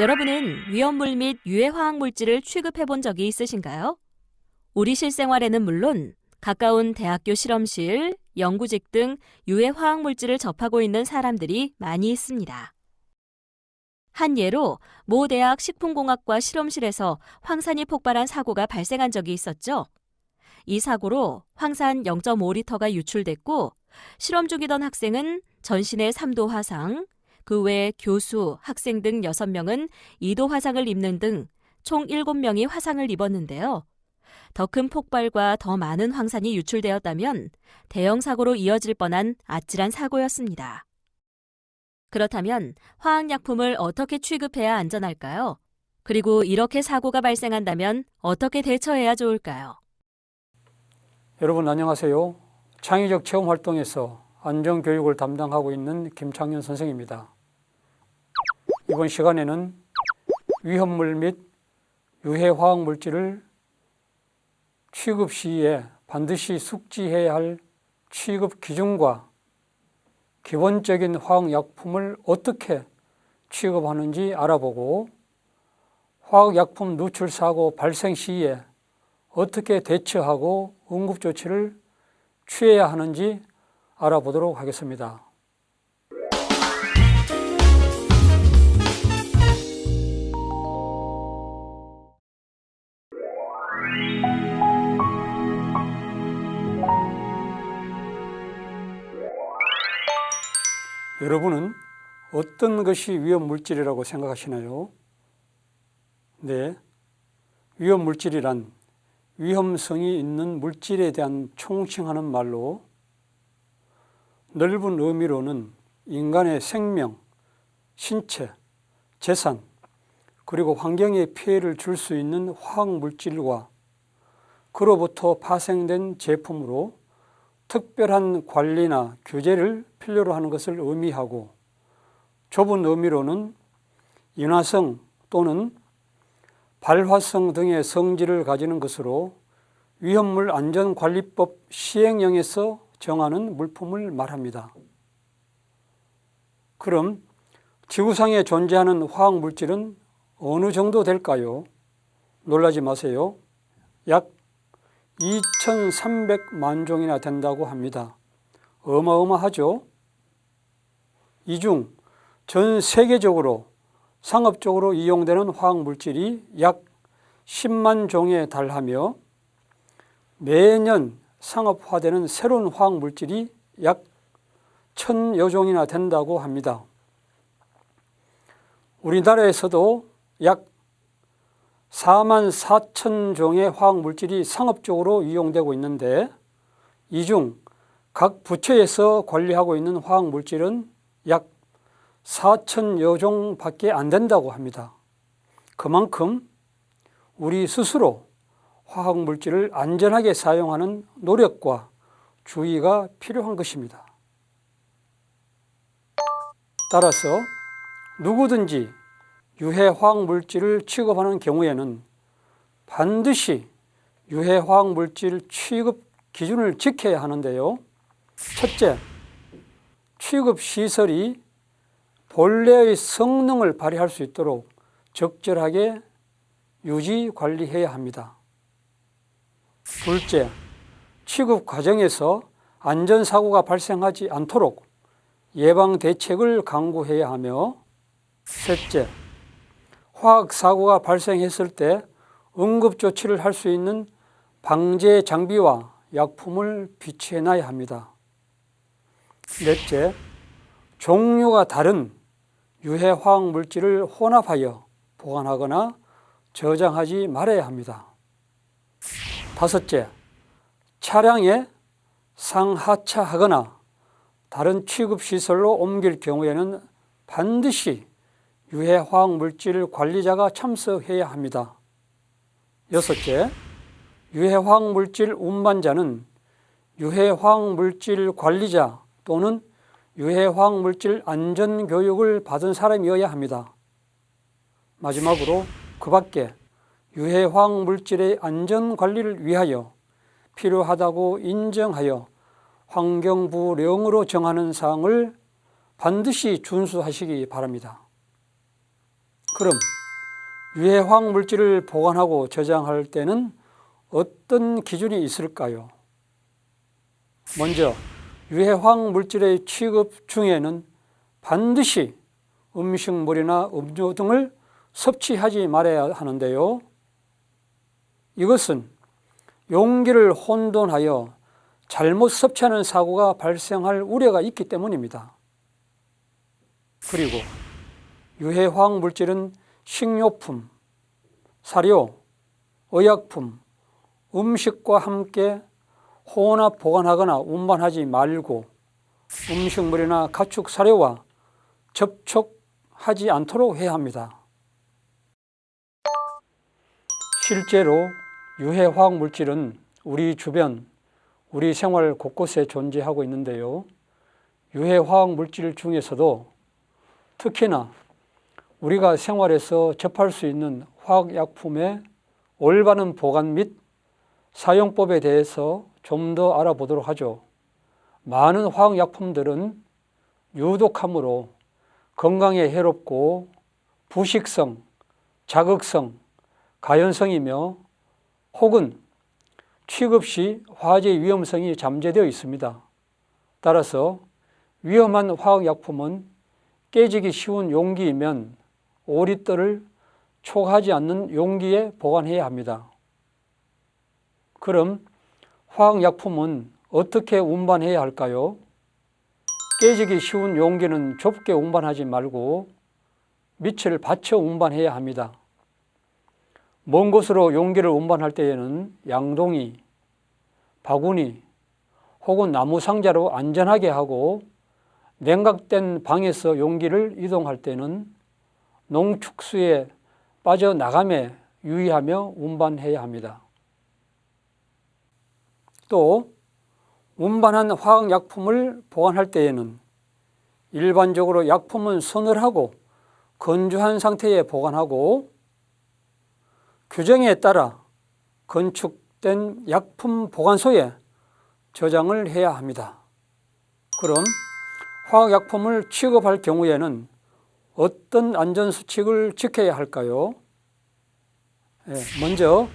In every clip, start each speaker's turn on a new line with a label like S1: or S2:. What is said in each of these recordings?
S1: 여러분은 위험물 및 유해 화학 물질을 취급해 본 적이 있으신가요? 우리 실생활에는 물론 가까운 대학교 실험실, 연구직 등 유해 화학 물질을 접하고 있는 사람들이 많이 있습니다. 한 예로 모 대학 식품공학과 실험실에서 황산이 폭발한 사고가 발생한 적이 있었죠. 이 사고로 황산 0.5리터가 유출됐고 실험 중이던 학생은 전신에 3도 화상, 그 외 교수, 학생 등 6명은 2도 화상을 입는 등 총 7명이 화상을 입었는데요. 더 큰 폭발과 더 많은 황산이 유출되었다면 대형 사고로 이어질 뻔한 아찔한 사고였습니다. 그렇다면 화학약품을 어떻게 취급해야 안전할까요? 그리고 이렇게 사고가 발생한다면 어떻게 대처해야 좋을까요?
S2: 여러분 안녕하세요. 창의적 체험 활동에서 안전교육을 담당하고 있는 김창현 선생입니다. 이번 시간에는 위험물 및 유해 화학 물질을 취급 시에 반드시 숙지해야 할 취급 기준과 기본적인 화학약품을 어떻게 취급하는지 알아보고 화학약품 누출 사고 발생 시에 어떻게 대처하고 응급조치를 취해야 하는지 알아보도록 하겠습니다. 여러분은 어떤 것이 위험물질이라고 생각하시나요? 네, 위험물질이란 위험성이 있는 물질에 대한 총칭하는 말로 넓은 의미로는 인간의 생명, 신체, 재산, 그리고 환경에 피해를 줄 수 있는 화학물질과 그로부터 파생된 제품으로 특별한 관리나 규제를 필요로 하는 것을 의미하고 좁은 의미로는 인화성 또는 발화성 등의 성질을 가지는 것으로 위험물 안전관리법 시행령에서 정하는 물품을 말합니다. 그럼 지구상에 존재하는 화학물질은 어느 정도 될까요? 놀라지 마세요. 약 2,300만 종이나 된다고 합니다. 어마어마하죠? 이 중 전 세계적으로 상업적으로 이용되는 화학물질이 약 10만 종에 달하며 매년 상업화되는 새로운 화학물질이 약 1,000여 종이나 된다고 합니다. 우리나라에서도 약 4만 4천 종의 화학물질이 상업적으로 이용되고 있는데 이 중 각 부처에서 관리하고 있는 화학물질은 약 4천여 종밖에 안 된다고 합니다. 그만큼 우리 스스로 화학물질을 안전하게 사용하는 노력과 주의가 필요한 것입니다. 따라서 누구든지 유해 화학물질을 취급하는 경우에는 반드시 유해 화학물질 취급 기준을 지켜야 하는데요. 첫째, 취급 시설이 본래의 성능을 발휘할 수 있도록 적절하게 유지 관리해야 합니다. 둘째, 취급 과정에서 안전사고가 발생하지 않도록 예방 대책을 강구해야 하며 셋째, 화학사고가 발생했을 때 응급조치를 할 수 있는 방제 장비와 약품을 비치해놔야 합니다. 넷째, 종류가 다른 유해 화학물질을 혼합하여 보관하거나 저장하지 말아야 합니다. 다섯째, 차량에 상하차하거나 다른 취급시설로 옮길 경우에는 반드시 유해 화학물질 관리자가 참석해야 합니다. 여섯째, 유해 화학물질 운반자는 유해 화학물질 관리자 또는 유해 화학물질 안전교육을 받은 사람이어야 합니다. 마지막으로 그 밖에 유해 화학물질의 안전관리를 위하여 필요하다고 인정하여 환경부령으로 정하는 사항을 반드시 준수하시기 바랍니다. 그럼 유해 화학 물질을 보관하고 저장할 때는 어떤 기준이 있을까요? 먼저 유해 화학 물질의 취급 중에는 반드시 음식물이나 음료 등을 섭취하지 말아야 하는데요. 이것은 용기를 혼돈하여 잘못 섭취하는 사고가 발생할 우려가 있기 때문입니다. 그리고 유해 화학 물질은 식료품, 사료, 의약품, 음식과 함께 혼합 보관하거나 운반하지 말고 음식물이나 가축 사료와 접촉하지 않도록 해야 합니다. 실제로 유해 화학 물질은 우리 주변, 우리 생활 곳곳에 존재하고 있는데요. 유해 화학 물질 중에서도 특히나 우리가 생활에서 접할 수 있는 화학약품의 올바른 보관 및 사용법에 대해서 좀 더 알아보도록 하죠. 많은 화학약품들은 유독함으로 건강에 해롭고 부식성, 자극성, 가연성이며 혹은 취급 시 화재 위험성이 잠재되어 있습니다. 따라서 위험한 화학약품은 깨지기 쉬운 용기이면 5리터를 초과하지 않는 용기에 보관해야 합니다. 그럼 화학약품은 어떻게 운반해야 할까요? 깨지기 쉬운 용기는 좁게 운반하지 말고 밑을 받쳐 운반해야 합니다. 먼 곳으로 용기를 운반할 때에는 양동이, 바구니 혹은 나무 상자로 안전하게 하고 냉각된 방에서 용기를 이동할 때는 농축수에 빠져나감에 유의하며 운반해야 합니다. 또 운반한 화학약품을 보관할 때에는 일반적으로 약품은 서늘하고 건조한 상태에 보관하고 규정에 따라 건축된 약품 보관소에 저장을 해야 합니다. 그럼 화학약품을 취급할 경우에는 어떤 안전수칙을 지켜야 할까요? 먼저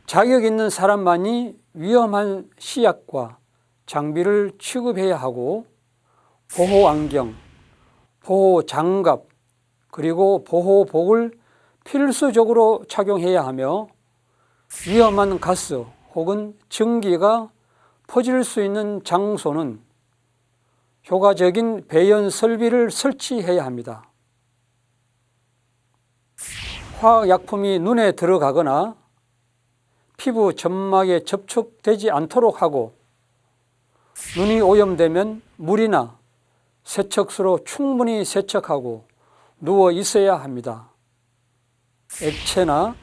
S2: 자격 있는 사람만이 위험한 시약과 장비를 취급해야 하고 보호안경, 보호장갑, 그리고 보호복을 필수적으로 착용해야 하며 위험한 가스 혹은 증기가 퍼질 수 있는 장소는 효과적인 배연 설비를 설치해야 합니다. 화학약품이 눈에 들어가거나 피부 점막에 접촉되지 않도록 하고 눈이 오염되면 물이나 세척수로 충분히 세척하고 누워 있어야 합니다. 액체나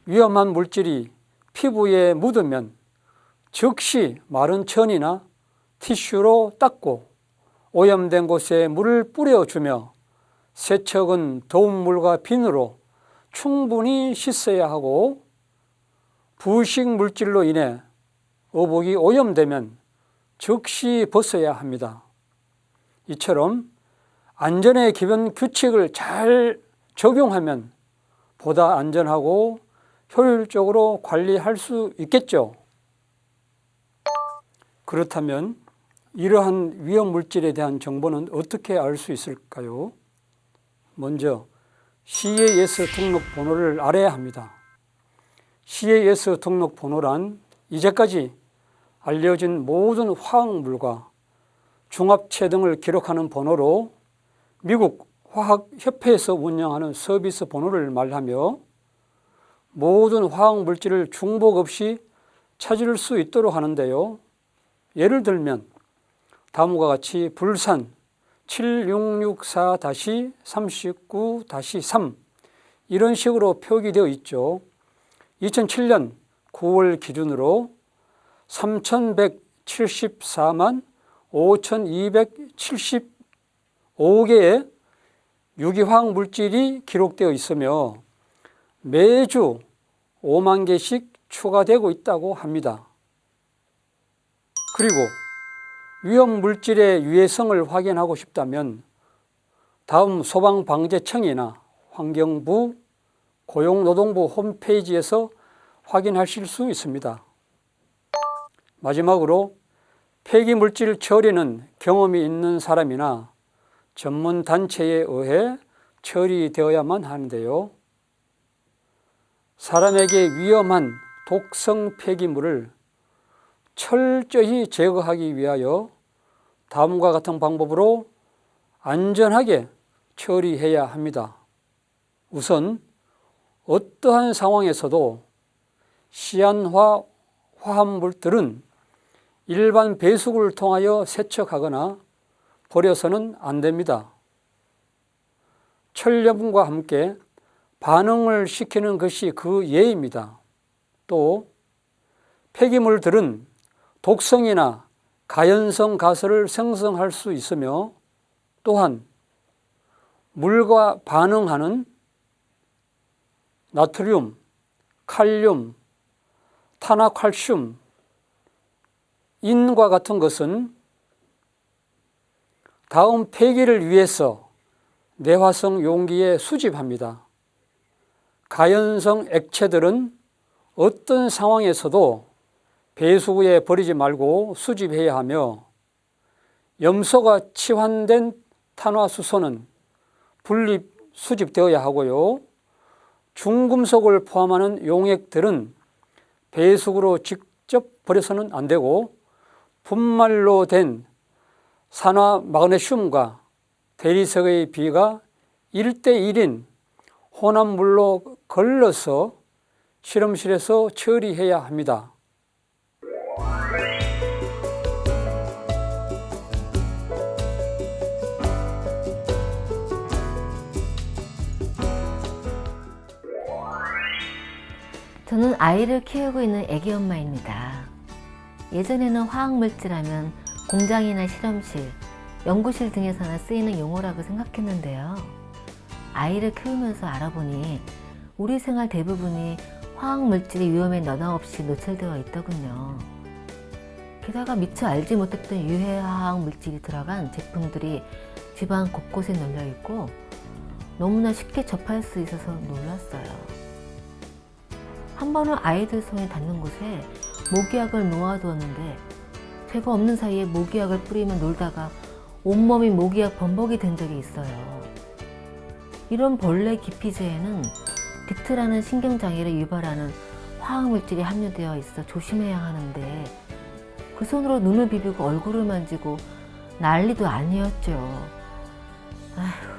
S2: 위험한 물질이 피부에 묻으면 즉시 마른 천이나 티슈로 닦고 오염된 곳에 물을 뿌려주며 세척은 더운 물과 비누로 충분히 씻어야 하고 부식 물질로 인해 의복이 오염되면 즉시 벗어야 합니다. 이처럼 안전의 기본 규칙을 잘 적용하면 보다 안전하고 효율적으로 관리할 수 있겠죠. 그렇다면 이러한 위험 물질에 대한 정보는 어떻게 알 수 있을까요? 먼저 CAS 등록 번호를 알아야 합니다. CAS 등록 번호란 이제까지 알려진 모든 화학물과 중합체 등을 기록하는 번호로 미국 화학협회에서 운영하는 서비스 번호를 말하며 모든 화학물질을 중복 없이 찾을 수 있도록 하는데요. 예를 들면 다음과 같이 불산 7664-39-3 이런 식으로 표기되어 있죠. 2007년 9월 기준으로 3174만 5275개의 유기화학 물질이 기록되어 있으며 매주 5만 개씩 추가되고 있다고 합니다. 그리고 위험 물질의 유해성을 확인하고 싶다면 다음 소방방재청이나 환경부, 고용노동부 홈페이지에서 확인하실 수 있습니다. 마지막으로 폐기물질 처리는 경험이 있는 사람이나 전문 단체에 의해 처리되어야만 하는데요. 사람에게 위험한 독성 폐기물을 철저히 제거하기 위하여 다음과 같은 방법으로 안전하게 처리해야 합니다. 우선 어떠한 상황에서도 시안화 화합물들은 일반 배수구를 통하여 세척하거나 버려서는 안 됩니다. 철염과 함께 반응을 시키는 것이 그 예입니다. 또 폐기물들은 독성이나 가연성 가스를 생성할 수 있으며 또한 물과 반응하는 나트륨, 칼륨, 탄화칼슘, 인과 같은 것은 다음 폐기를 위해서 내화성 용기에 수집합니다. 가연성 액체들은 어떤 상황에서도 배수구에 버리지 말고 수집해야 하며 염소가 치환된 탄화수소는 분립 수집되어야 하고요. 중금속을 포함하는 용액들은 배수구로 직접 버려서는 안 되고 분말로 된 산화 마그네슘과 대리석의 비가 1대1인 혼합물로 걸러서 실험실에서 처리해야 합니다.
S3: 저는 아이를 키우고 있는 애기 엄마입니다. 예전에는 화학물질하면 공장이나 실험실, 연구실 등에서나 쓰이는 용어라고 생각했는데요. 아이를 키우면서 알아보니 우리 생활 대부분이 화학물질이 위험에 너나 없이 노출되어 있더군요. 게다가 미처 알지 못했던 유해화학물질이 들어간 제품들이 집안 곳곳에 널려 있고 너무나 쉽게 접할 수 있어서 놀랐어요. 한 번은 아이들 손에 닿는 곳에 모기약을 놓아두었는데 죄가 없는 사이에 모기약을 뿌리며 놀다가 온몸이 모기약 범벅이 된 적이 있어요. 이런 벌레 기피제에는 디트라는 신경장애를 유발하는 화학물질이 함유되어 있어 조심해야 하는데 그 손으로 눈을 비비고 얼굴을 만지고 난리도 아니었죠. 아휴.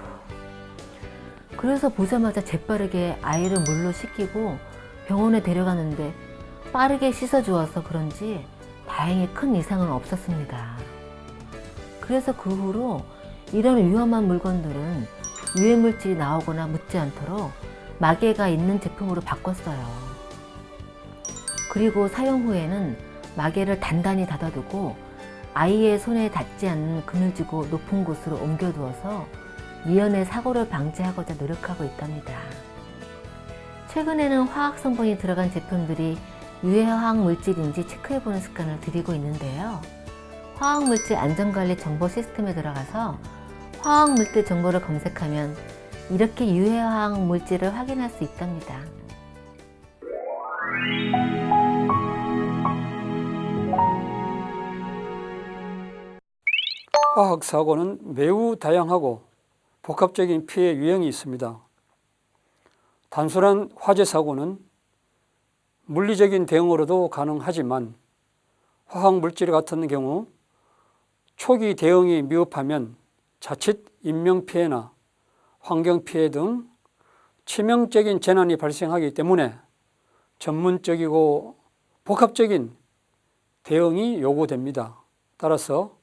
S3: 그래서 보자마자 재빠르게 아이를 물로 씻기고 병원에 데려갔는데 빠르게 씻어주어서 그런지 다행히 큰 이상은 없었습니다. 그래서 그 후로 이런 위험한 물건들은 유해물질이 나오거나 묻지 않도록 마개가 있는 제품으로 바꿨어요. 그리고 사용 후에는 마개를 단단히 닫아두고 아이의 손에 닿지 않는 그늘지고 높은 곳으로 옮겨두어서 미연의 사고를 방지하고자 노력하고 있답니다. 최근에는 화학 성분이 들어간 제품들이 유해화학 물질인지 체크해보는 습관을 들이고 있는데요. 화학물질 안전관리 정보 시스템에 들어가서 화학물질 정보를 검색하면 이렇게 유해화학 물질을 확인할 수 있답니다.
S2: 화학사고는 매우 다양하고 복합적인 피해 유형이 있습니다. 단순한 화재 사고는 물리적인 대응으로도 가능하지만 화학물질 같은 경우 초기 대응이 미흡하면 자칫 인명피해나 환경피해 등 치명적인 재난이 발생하기 때문에 전문적이고 복합적인 대응이 요구됩니다. 따라서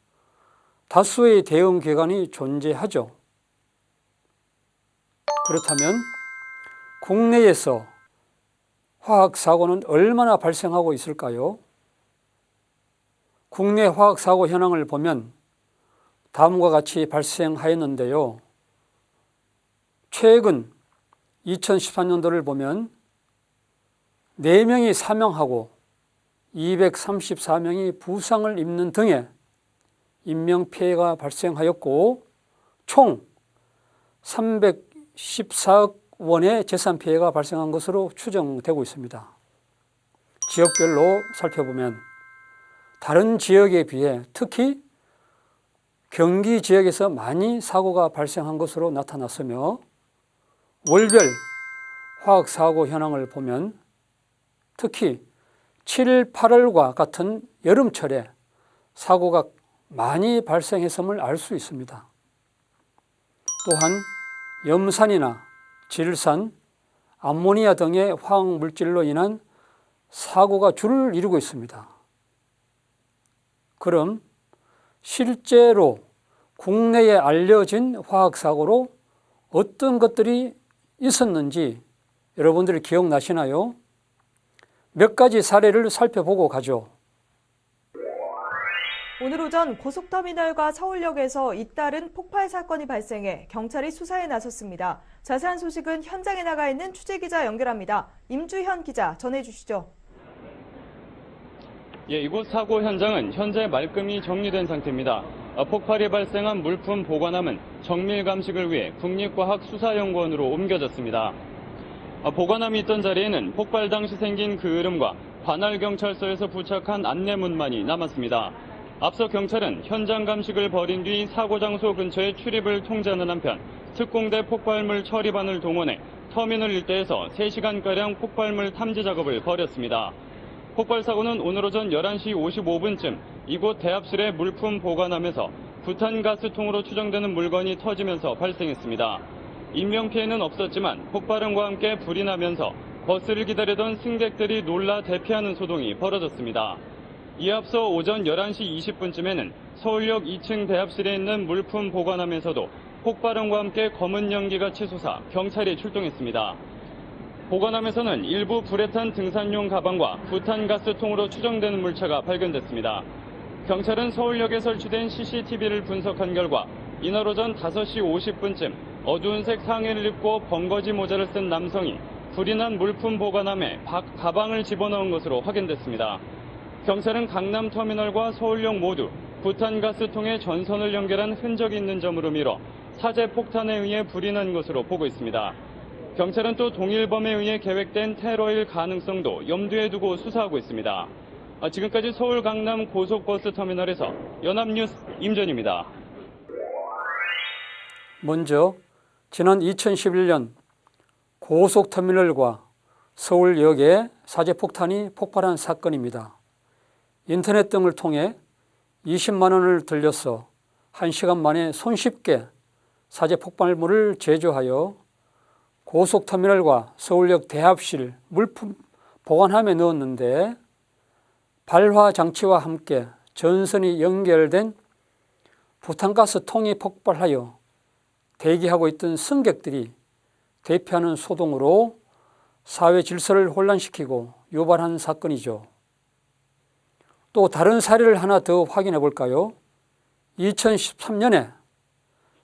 S2: 다수의 대응 기관이 존재하죠. 그렇다면 국내에서 화학사고는 얼마나 발생하고 있을까요? 국내 화학사고 현황을 보면 다음과 같이 발생하였는데요. 최근 2014년도를 보면 4명이 사망하고 234명이 부상을 입는 등의 인명피해가 발생하였고 총 314억 원의 재산 피해가 발생한 것으로 추정되고 있습니다. 지역별로 살펴보면 다른 지역에 비해 특히 경기 지역에서 많이 사고가 발생한 것으로 나타났으며 월별 화학사고 현황을 보면 특히 7, 8월과 같은 여름철에 사고가 많이 발생했음을 알 수 있습니다. 또한 염산이나 질산, 암모니아 등의 화학물질로 인한 사고가 줄을 이루고 있습니다. 그럼 실제로 국내에 알려진 화학사고로 어떤 것들이 있었는지 여러분들이 기억나시나요? 몇 가지 사례를 살펴보고 가죠.
S4: 오늘 오전 고속터미널과 서울역에서 잇따른 폭발 사건이 발생해 경찰이 수사에 나섰습니다. 자세한 소식은 현장에 나가 있는 취재기자 연결합니다. 임주현 기자 전해주시죠.
S5: 이곳 사고 현장은 현재 말끔히 정리된 상태입니다. 폭발이 발생한 물품 보관함은 정밀 감식을 위해 국립과학수사연구원으로 옮겨졌습니다. 보관함이 있던 자리에는 폭발 당시 생긴 그을음과 관할경찰서에서 부착한 안내문만이 남았습니다. 앞서 경찰은 현장 감식을 벌인 뒤 사고 장소 근처에 출입을 통제하는 한편 특공대 폭발물 처리반을 동원해 터미널 일대에서 3시간가량 폭발물 탐지 작업을 벌였습니다. 폭발 사고는 오늘 오전 11시 55분쯤 이곳 대합실의 물품 보관함에서 부탄가스통으로 추정되는 물건이 터지면서 발생했습니다. 인명피해는 없었지만 폭발음과 함께 불이 나면서 버스를 기다리던 승객들이 놀라 대피하는 소동이 벌어졌습니다. 이에 앞서 오전 11시 20분쯤에는 서울역 2층 대합실에 있는 물품 보관함에서도 폭발음과 함께 검은 연기가 치솟아 경찰이 출동했습니다. 보관함에서는 일부 불에 탄 등산용 가방과 부탄가스통으로 추정되는 물체가 발견됐습니다. 경찰은 서울역에 설치된 CCTV를 분석한 결과 이날 오전 5시 50분쯤 어두운색 상의를 입고 벙거지 모자를 쓴 남성이 불이 난 물품 보관함에 가방을 집어넣은 것으로 확인됐습니다. 경찰은 강남터미널과 서울역 모두 부탄가스통에 전선을 연결한 흔적이 있는 점으로 미뤄 사제 폭탄에 의해 불이 난 것으로 보고 있습니다. 경찰은 또 동일범에 의해 계획된 테러일 가능성도 염두에 두고 수사하고 있습니다. 지금까지 서울 강남 고속버스 터미널에서 연합뉴스 임전입니다.
S2: 먼저 지난 2011년 고속터미널과 서울역에 사제폭탄이 폭발한 사건입니다. 인터넷 등을 통해 20만 원을 들여서 1시간 만에 손쉽게 사제폭발물을 제조하여 고속터미널과 서울역 대합실 물품 보관함에 넣었는데 발화 장치와 함께 전선이 연결된 부탄가스 통이 폭발하여 대기하고 있던 승객들이 대피하는 소동으로 사회 질서를 혼란시키고 유발한 사건이죠. 또 다른 사례를 하나 더 확인해 볼까요? 2013년에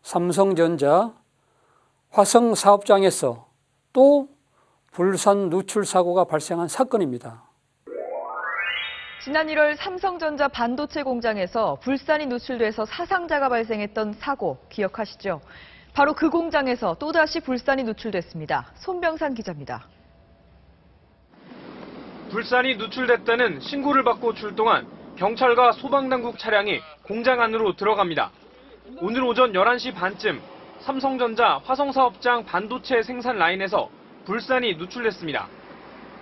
S2: 삼성전자 화성 사업장에서 또 불산 누출 사고가 발생한 사건입니다.
S4: 지난 1월 삼성전자 반도체 공장에서 불산이 누출돼서 사상자가 발생했던 사고 기억하시죠? 바로 그 공장에서 또다시 불산이 누출됐습니다. 손병상 기자입니다.
S6: 불산이 누출됐다는 신고를 받고 출동한 경찰과 소방당국 차량이 공장 안으로 들어갑니다. 오늘 오전 11시 반쯤 삼성전자 화성사업장 반도체 생산 라인에서 불산이 누출됐습니다.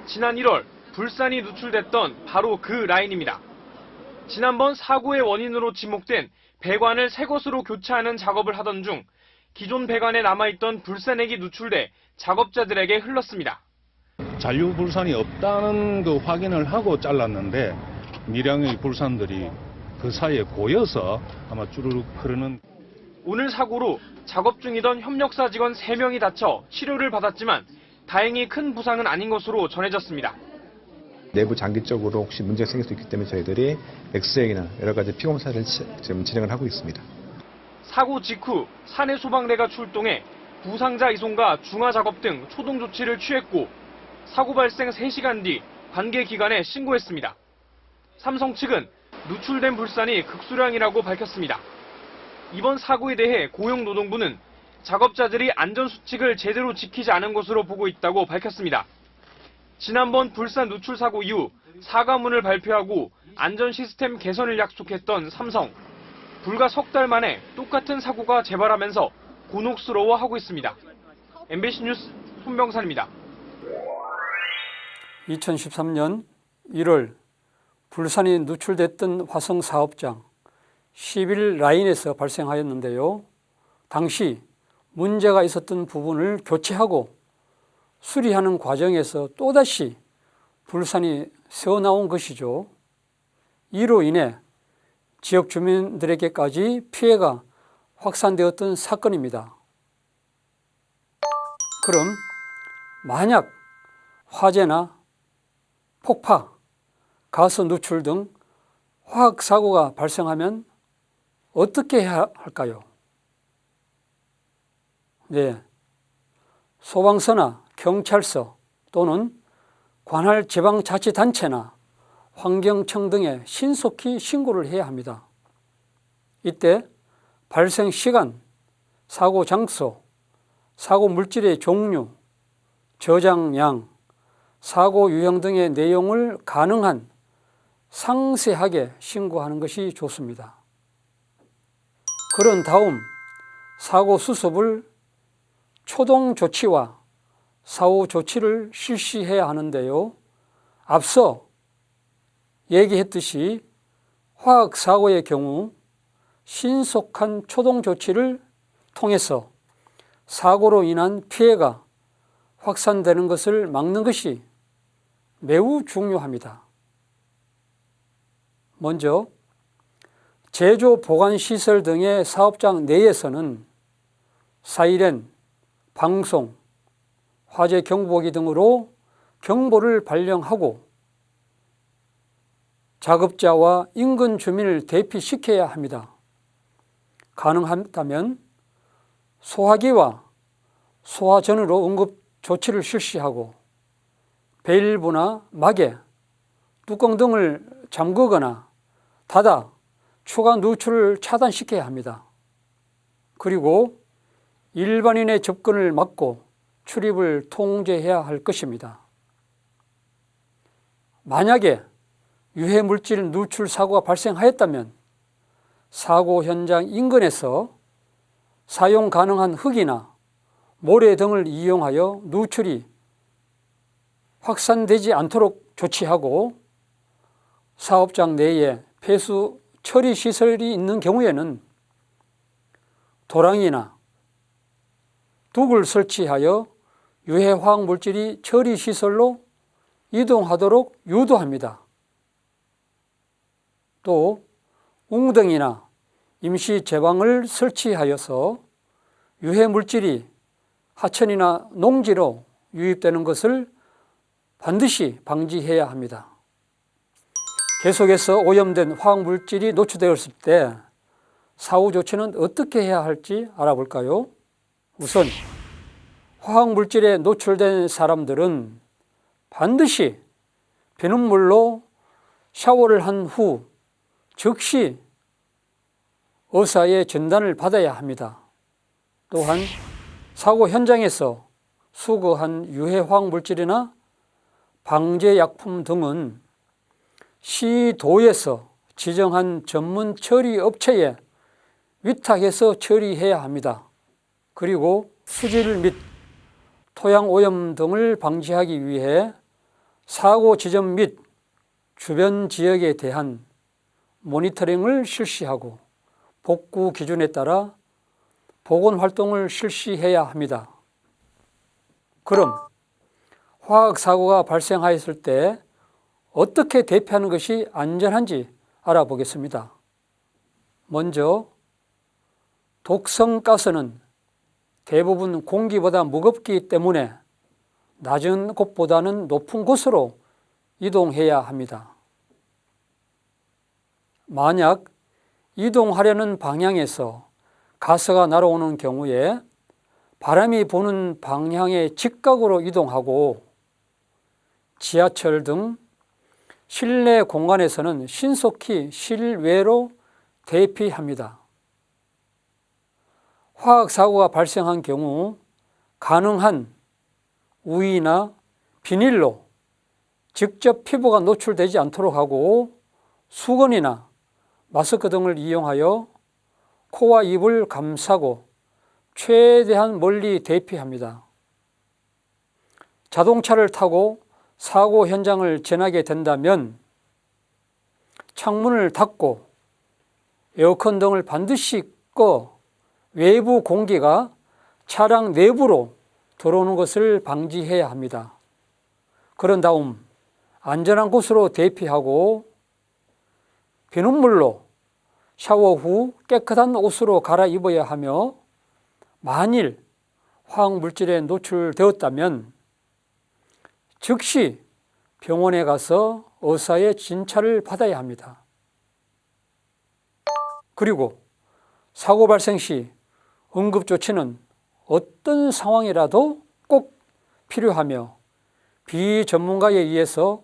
S6: 지난 1월 불산이 누출됐던 바로 그 라인입니다. 지난번 사고의 원인으로 지목된 배관을 새 것으로 교체하는 작업을 하던 중 기존 배관에 남아있던 불산액이 누출돼 작업자들에게 흘렀습니다.
S7: 잔류 불산이 없다는 그 확인을 하고 잘랐는데 미량의 불산들이 그 사이에 고여서 아마 주르륵 흐르는.
S6: 오늘 사고로 작업 중이던 협력사 직원 3명이 다쳐 치료를 받았지만 다행히 큰 부상은 아닌 것으로 전해졌습니다.
S8: 내부 장기적으로 혹시 문제가 생길 수 있기 때문에 저희들이 엑스레이나 여러 가지 피검사를 지금 진행을 하고 있습니다.
S6: 사고 직후 사내 소방대가 출동해 부상자 이송과 중화 작업 등 초동 조치를 취했고 사고 발생 3시간 뒤 관계 기관에 신고했습니다. 삼성 측은 누출된 불산이 극수량이라고 밝혔습니다. 이번 사고에 대해 고용노동부는 작업자들이 안전수칙을 제대로 지키지 않은 것으로 보고 있다고 밝혔습니다. 지난번 불산 누출 사고 이후 사과문을 발표하고 안전 시스템 개선을 약속했던 삼성. 불과 석 달 만에 똑같은 사고가 재발하면서 곤혹스러워하고 있습니다. MBC 뉴스 손병산입니다.
S2: 2013년 1월 불산이 누출됐던 화성 사업장 11 라인에서 발생하였는데요. 당시 문제가 있었던 부분을 교체하고 수리하는 과정에서 또다시 불산이 새어나온 것이죠. 이로 인해 지역 주민들에게까지 피해가 확산되었던 사건입니다. 그럼 만약 화재나 폭파, 가스 누출 등 화학사고가 발생하면 어떻게 해야 할까요? 네, 소방서나 경찰서 또는 관할 지방자치단체나 환경청 등에 신속히 신고를 해야 합니다. 이때 발생 시간, 사고 장소, 사고 물질의 종류, 저장량, 사고 유형 등의 내용을 가능한 상세하게 신고하는 것이 좋습니다. 그런 다음 사고 수습을 초동 조치와 사후 조치를 실시해야 하는데요. 앞서 얘기했듯이 화학사고의 경우 신속한 초동 조치를 통해서 사고로 인한 피해가 확산되는 것을 막는 것이 매우 중요합니다. 먼저 제조 보관시설 등의 사업장 내에서는 사이렌, 방송, 화재 경보기 등으로 경보를 발령하고 작업자와 인근 주민을 대피시켜야 합니다. 가능하다면 소화기와 소화전으로 응급 조치를 실시하고 밸브나 막에 뚜껑 등을 잠그거나 닫아 추가 누출을 차단시켜야 합니다. 그리고 일반인의 접근을 막고 출입을 통제해야 할 것입니다. 만약에 유해물질 누출 사고가 발생하였다면 사고 현장 인근에서 사용 가능한 흙이나 모래 등을 이용하여 누출이 확산되지 않도록 조치하고 사업장 내에 폐수 처리 시설이 있는 경우에는 도랑이나 둑을 설치하여 유해 화학 물질이 처리 시설로 이동하도록 유도합니다. 또 웅덩이나 임시 제방을 설치하여서 유해 물질이 하천이나 농지로 유입되는 것을 반드시 방지해야 합니다. 계속해서 오염된 화학 물질이 노출되었을 때 사후 조치는 어떻게 해야 할지 알아볼까요? 우선 화학 물질에 노출된 사람들은 반드시 비눗물로 샤워를 한 후 즉시 의사의 진단을 받아야 합니다. 또한 사고 현장에서 수거한 유해 화학 물질이나 방제약품 등은 시도에서 지정한 전문 처리 업체에 위탁해서 처리해야 합니다. 그리고 수질 및 토양 오염 등을 방지하기 위해 사고 지점 및 주변 지역에 대한 모니터링을 실시하고 복구 기준에 따라 보건 활동을 실시해야 합니다. 그럼 화학사고가 발생하였을 때 어떻게 대피하는 것이 안전한지 알아보겠습니다. 먼저 독성가스는 대부분 공기보다 무겁기 때문에 낮은 곳보다는 높은 곳으로 이동해야 합니다. 만약 이동하려는 방향에서 가스가 날아오는 경우에 바람이 부는 방향의 직각으로 이동하고 지하철 등 실내 공간에서는 신속히 실외로 대피합니다. 화학사고가 발생한 경우 가능한 우이나 비닐로 직접 피부가 노출되지 않도록 하고 수건이나 마스크 등을 이용하여 코와 입을 감싸고 최대한 멀리 대피합니다. 자동차를 타고 사고 현장을 지나게 된다면 창문을 닫고 에어컨 등을 반드시 꺼 외부 공기가 차량 내부로 들어오는 것을 방지해야 합니다. 그런 다음 안전한 곳으로 대피하고 비눗물로 샤워 후 깨끗한 옷으로 갈아입어야 하며 만일 화학물질에 노출되었다면 즉시 병원에 가서 의사의 진찰을 받아야 합니다. 그리고 사고 발생 시 응급조치는 어떤 상황이라도 꼭 필요하며 비전문가에 의해서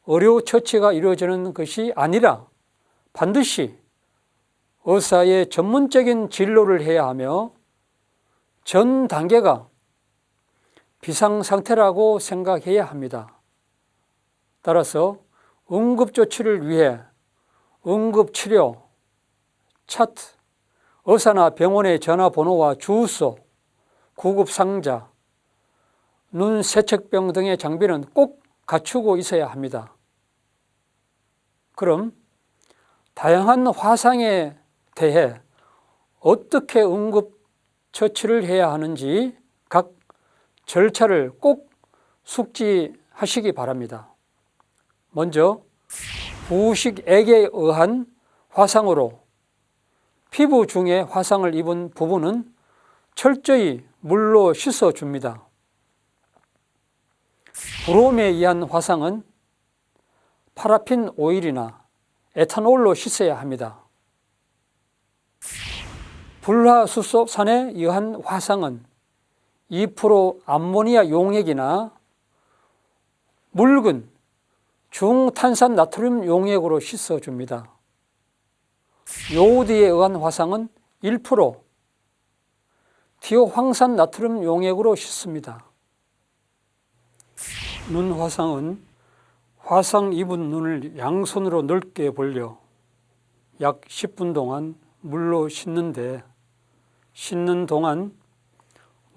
S2: 의료 처치가 이루어지는 것이 아니라 반드시 의사의 전문적인 진료를 해야 하며 전 단계가 비상상태라고 생각해야 합니다. 따라서 응급조치를 위해 응급치료 차트, 의사나 병원의 전화번호와 주소, 구급상자, 눈세척병 등의 장비는 꼭 갖추고 있어야 합니다. 그럼 다양한 화상에 대해 어떻게 응급처치를 해야 하는지 각 절차를 꼭 숙지하시기 바랍니다. 먼저 부식액에 의한 화상으로 피부 중에 화상을 입은 부분은 철저히 물로 씻어줍니다. 브롬에 의한 화상은 파라핀 오일이나 에탄올로 씻어야 합니다. 불화수소산에 의한 화상은 2% 암모니아 용액이나 묽은 중탄산 나트륨 용액으로 씻어줍니다. 요오드에 의한 화상은 1% 티오황산 나트륨 용액으로 씻습니다. 눈 화상은 화상 입은 눈을 양손으로 넓게 벌려 약 10분 동안 물로 씻는데 씻는 동안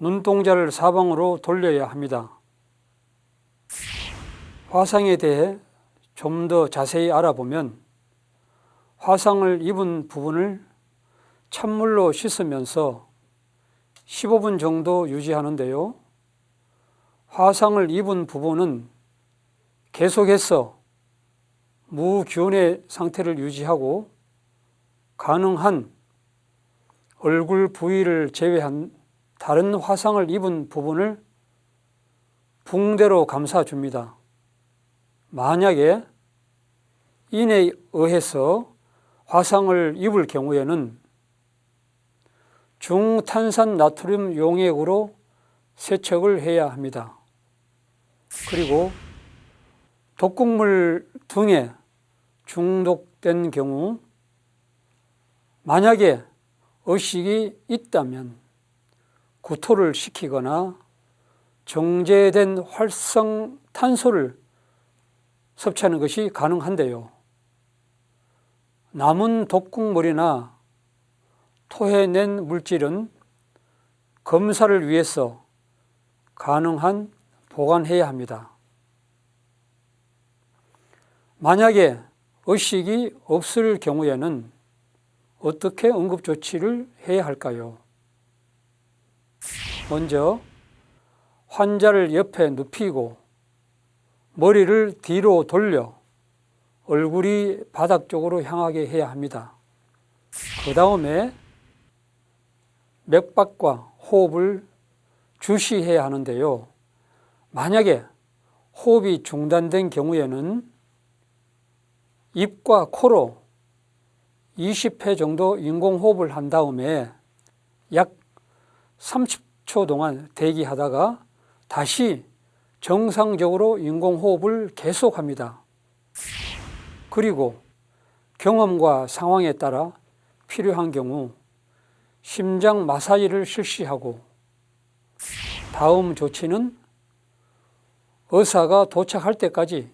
S2: 눈동자를 사방으로 돌려야 합니다. 화상에 대해 좀 더 자세히 알아보면 화상을 입은 부분을 찬물로 씻으면서 15분 정도 유지하는데요. 화상을 입은 부분은 계속해서 무균의 상태를 유지하고 가능한 얼굴 부위를 제외한 다른 화상을 입은 부분을 붕대로 감싸줍니다. 만약에 인에 의해서 화상을 입을 경우에는 중탄산 나트륨 용액으로 세척을 해야 합니다. 그리고 독극물 등에 중독된 경우 만약에 의식이 있다면 구토를 시키거나 정제된 활성탄소를 섭취하는 것이 가능한데요. 남은 독극물이나 토해낸 물질은 검사를 위해서 가능한 보관해야 합니다. 만약에 의식이 없을 경우에는 어떻게 응급조치를 해야 할까요? 먼저 환자를 옆에 눕히고 머리를 뒤로 돌려 얼굴이 바닥 쪽으로 향하게 해야 합니다. 그 다음에 맥박과 호흡을 주시해야 하는데요. 만약에 호흡이 중단된 경우에는 입과 코로 20회 정도 인공호흡을 한 다음에 약 30초 동안 대기하다가 다시 정상적으로 인공호흡을 계속합니다. 그리고 경험과 상황에 따라 필요한 경우 심장 마사지를 실시하고 다음 조치는 의사가 도착할 때까지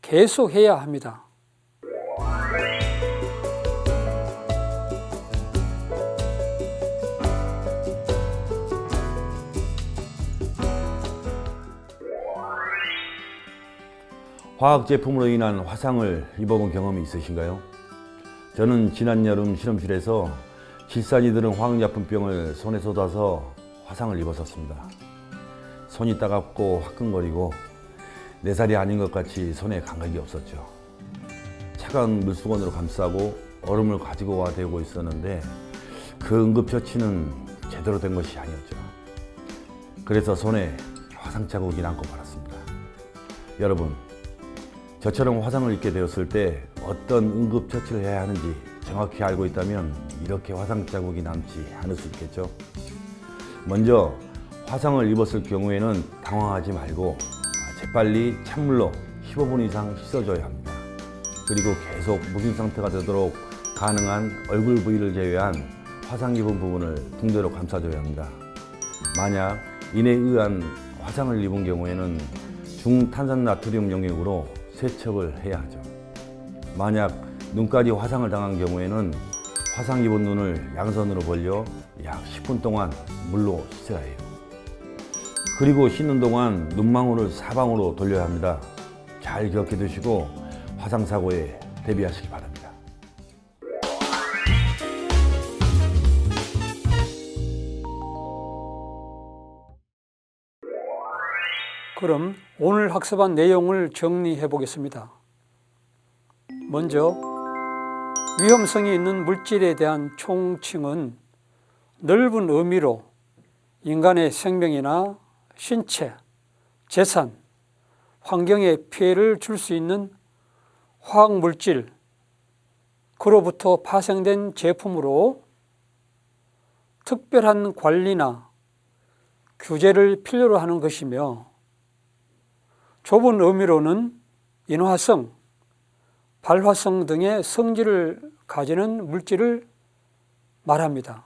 S2: 계속해야 합니다.
S9: 화학 제품으로 인한 화상을 입어본 경험이 있으신가요? 저는 지난 여름 실험실에서 질산이 드는 화학약품병을 손에 쏟아서 화상을 입었었습니다. 손이 따갑고 화끈거리고 내 살이 아닌 것 같이 손에 감각이 없었죠. 차가운 물수건으로 감싸고 얼음을 가지고 와 대고 있었는데 그 응급처치는 제대로 된 것이 아니었죠. 그래서 손에 화상 자국이 남고 말았습니다. 여러분, 저처럼 화상을 입게 되었을 때 어떤 응급처치를 해야 하는지 정확히 알고 있다면 이렇게 화상 자국이 남지 않을 수 있겠죠. 먼저 화상을 입었을 경우에는 당황하지 말고 재빨리 찬물로 15분 이상 씻어줘야 합니다. 그리고 계속 묵은 상태가 되도록 가능한 얼굴 부위를 제외한 화상 입은 부분을 붕대로 감싸줘야 합니다. 만약 인에 의한 화상을 입은 경우에는 중탄산나트륨 용액으로 세척을 해야 하죠. 만약 눈까지 화상을 당한 경우에는 화상 입은 눈을 양손으로 벌려 약 10분 동안 물로 씻어야 해요. 그리고 씻는 동안 눈망울을 사방으로 돌려야 합니다. 잘 기억해 두시고 화상 사고에 대비하시기 바랍니다.
S2: 그럼 오늘 학습한 내용을 정리해 보겠습니다. 먼저 위험성이 있는 물질에 대한 총칭은 넓은 의미로 인간의 생명이나 신체, 재산, 환경에 피해를 줄 수 있는 화학물질, 그로부터 파생된 제품으로 특별한 관리나 규제를 필요로 하는 것이며, 좁은 의미로는 인화성, 발화성 등의 성질을 가지는 물질을 말합니다.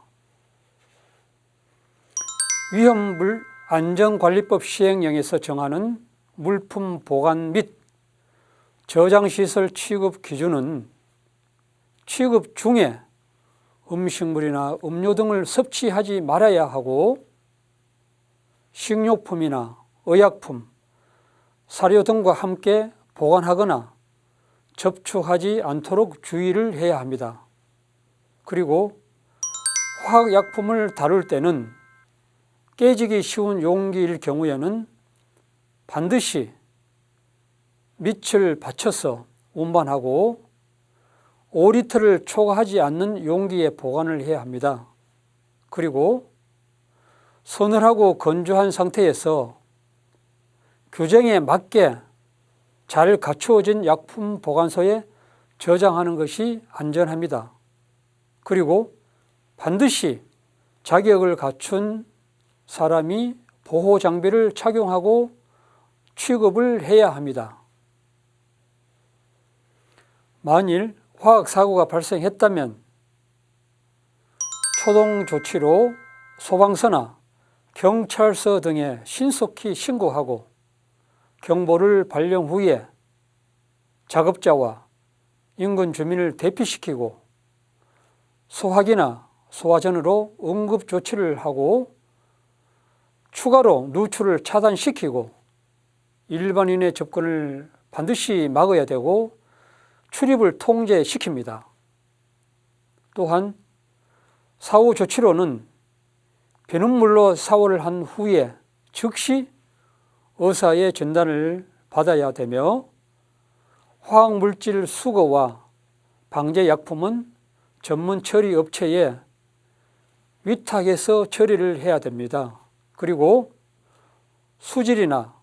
S2: 위험물 안전관리법 시행령에서 정하는 물품 보관 및 저장시설 취급 기준은 취급 중에 음식물이나 음료 등을 섭취하지 말아야 하고, 식료품이나 의약품, 사료 등과 함께 보관하거나 접촉하지 않도록 주의를 해야 합니다. 그리고 화학약품을 다룰 때는 깨지기 쉬운 용기일 경우에는 반드시 밑을 받쳐서 운반하고 5리터를 초과하지 않는 용기에 보관을 해야 합니다. 그리고 서늘하고 건조한 상태에서 규정에 맞게 잘 갖추어진 약품 보관소에 저장하는 것이 안전합니다. 그리고 반드시 자격을 갖춘 사람이 보호 장비를 착용하고 취급을 해야 합니다. 만일 화학사고가 발생했다면 초동 조치로 소방서나 경찰서 등에 신속히 신고하고 경보를 발령 후에 작업자와 인근 주민을 대피시키고 소화기나 소화전으로 응급조치를 하고 추가로 누출을 차단시키고 일반인의 접근을 반드시 막아야 되고 출입을 통제시킵니다. 또한 사후 조치로는 비눗물로 샤워를 한 후에 즉시 의사의 진단을 받아야 되며, 화학물질 수거와 방제약품은 전문 처리 업체에 위탁해서 처리를 해야 됩니다. 그리고 수질이나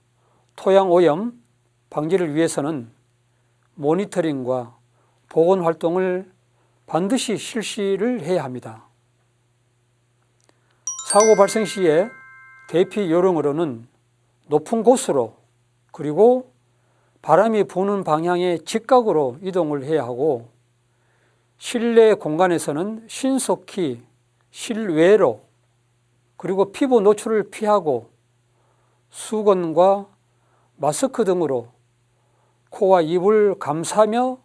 S2: 토양 오염 방지를 위해서는 모니터링과 보건 활동을 반드시 실시를 해야 합니다. 사고 발생 시에 대피 요령으로는 높은 곳으로 그리고 바람이 부는 방향의 직각으로 이동을 해야 하고, 실내 공간에서는 신속히 실외로 그리고 피부 노출을 피하고 수건과 마스크 등으로 코와 입을 감싸며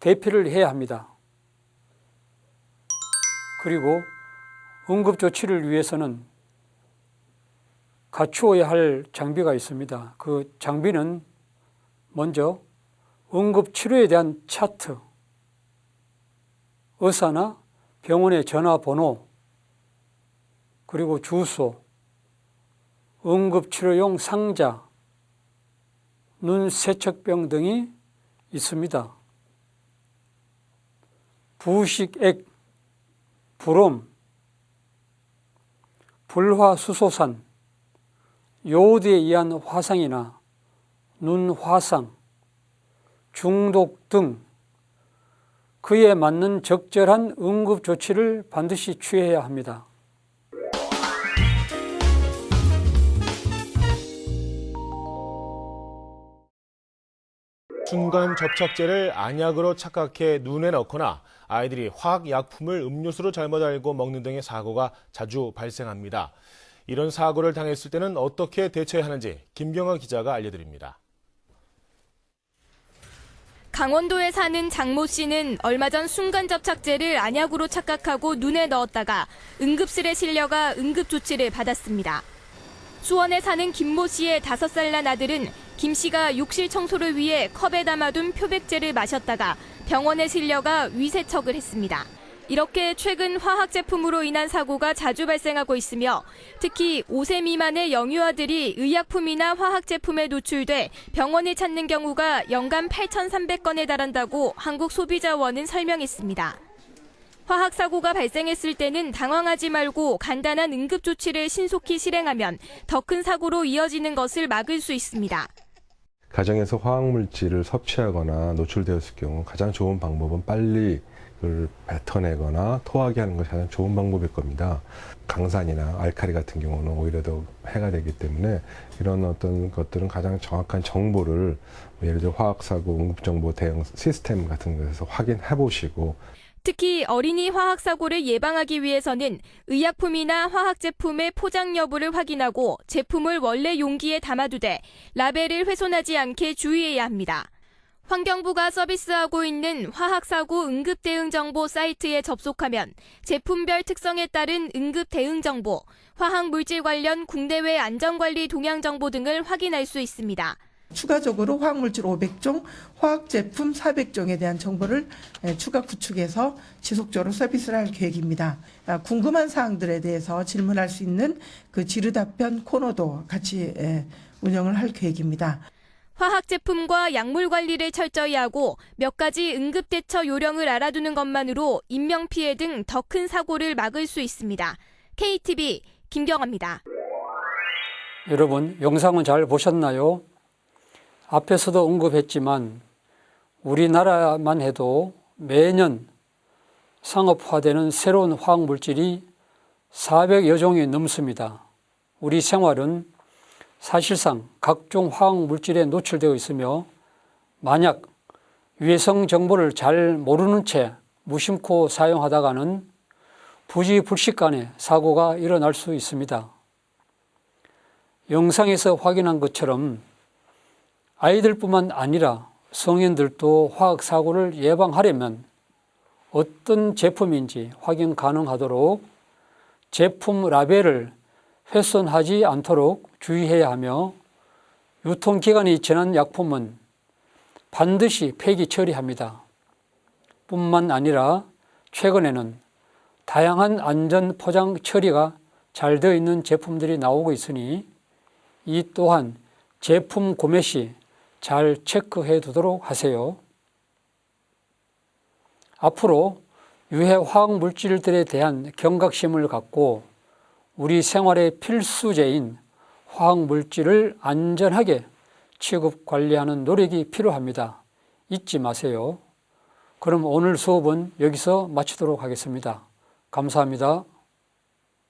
S2: 대피를 해야 합니다. 그리고 응급조치를 위해서는 갖추어야 할 장비가 있습니다. 그 장비는 먼저 응급치료에 대한 차트, 의사나 병원의 전화번호, 그리고 주소, 응급치료용 상자, 눈세척병 등이 있습니다. 부식액, 불옴, 불화수소산, 요오드에 의한 화상이나 눈 화상, 중독 등 그에 맞는 적절한 응급 조치를 반드시 취해야 합니다.
S10: 순간 접착제를 안약으로 착각해 눈에 넣거나 아이들이 화학약품을 음료수로 잘못 알고 먹는 등의 사고가 자주 발생합니다. 이런 사고를 당했을 때는 어떻게 대처해야 하는지 김경아 기자가 알려드립니다.
S11: 강원도에 사는 장모 씨는 얼마 전 순간 접착제를 안약으로 착각하고 눈에 넣었다가 응급실에 실려가 응급조치를 받았습니다. 수원에 사는 김모 씨의 5살 난 아들은 김 씨가 욕실 청소를 위해 컵에 담아둔 표백제를 마셨다가 병원에 실려가 위세척을 했습니다. 이렇게 최근 화학제품으로 인한 사고가 자주 발생하고 있으며 특히 5세 미만의 영유아들이 의약품이나 화학제품에 노출돼 병원을 찾는 경우가 연간 8,300건에 달한다고 한국소비자원은 설명했습니다. 화학사고가 발생했을 때는 당황하지 말고 간단한 응급조치를 신속히 실행하면 더 큰 사고로 이어지는 것을 막을 수 있습니다.
S12: 가정에서 화학물질을 섭취하거나 노출되었을 경우 가장 좋은 방법은 빨리 그걸 뱉어내거나 토하게 하는 것이 가장 좋은 방법일 겁니다. 강산이나 알칼리 같은 경우는 오히려 더 해가 되기 때문에 이런 어떤 것들은 가장 정확한 정보를 예를 들어 화학사고 응급정보 대응 시스템 같은 것에서 확인해 보시고
S11: 특히 어린이 화학사고를 예방하기 위해서는 의약품이나 화학제품의 포장 여부를 확인하고 제품을 원래 용기에 담아두되 라벨을 훼손하지 않게 주의해야 합니다. 환경부가 서비스하고 있는 화학사고 응급대응정보 사이트에 접속하면 제품별 특성에 따른 응급대응정보, 화학물질 관련 국내외 안전관리 동향정보 등을 확인할 수 있습니다.
S13: 추가적으로 화학물질 500종, 화학제품 400종에 대한 정보를 추가 구축해서 지속적으로 서비스를 할 계획입니다. 궁금한 사항들에 대해서 질문할 수 있는 그 질의답변 코너도 같이 운영을 할 계획입니다.
S11: 화학제품과 약물 관리를 철저히 하고 몇 가지 응급대처 요령을 알아두는 것만으로 인명피해 등 더 큰 사고를 막을 수 있습니다. KTV 김경아입니다.
S2: 여러분, 영상은 잘 보셨나요? 앞에서도 언급했지만 우리나라만 해도 매년 상업화되는 새로운 화학물질이 400여 종이 넘습니다. 우리 생활은 사실상 각종 화학물질에 노출되어 있으며 만약 위해성 정보를 잘 모르는 채 무심코 사용하다가는 부지불식간에 사고가 일어날 수 있습니다. 영상에서 확인한 것처럼 아이들뿐만 아니라 성인들도 화학사고를 예방하려면 어떤 제품인지 확인 가능하도록 제품 라벨을 훼손하지 않도록 주의해야 하며 유통기간이 지난 약품은 반드시 폐기 처리합니다. 뿐만 아니라 최근에는 다양한 안전 포장 처리가 잘 되어 있는 제품들이 나오고 있으니 이 또한 제품 구매 시 잘 체크해 두도록 하세요. 앞으로 유해 화학 물질들에 대한 경각심을 갖고 우리 생활의 필수제인 화학 물질을 안전하게 취급 관리하는 노력이 필요합니다. 잊지 마세요. 그럼 오늘 수업은 여기서 마치도록 하겠습니다. 감사합니다.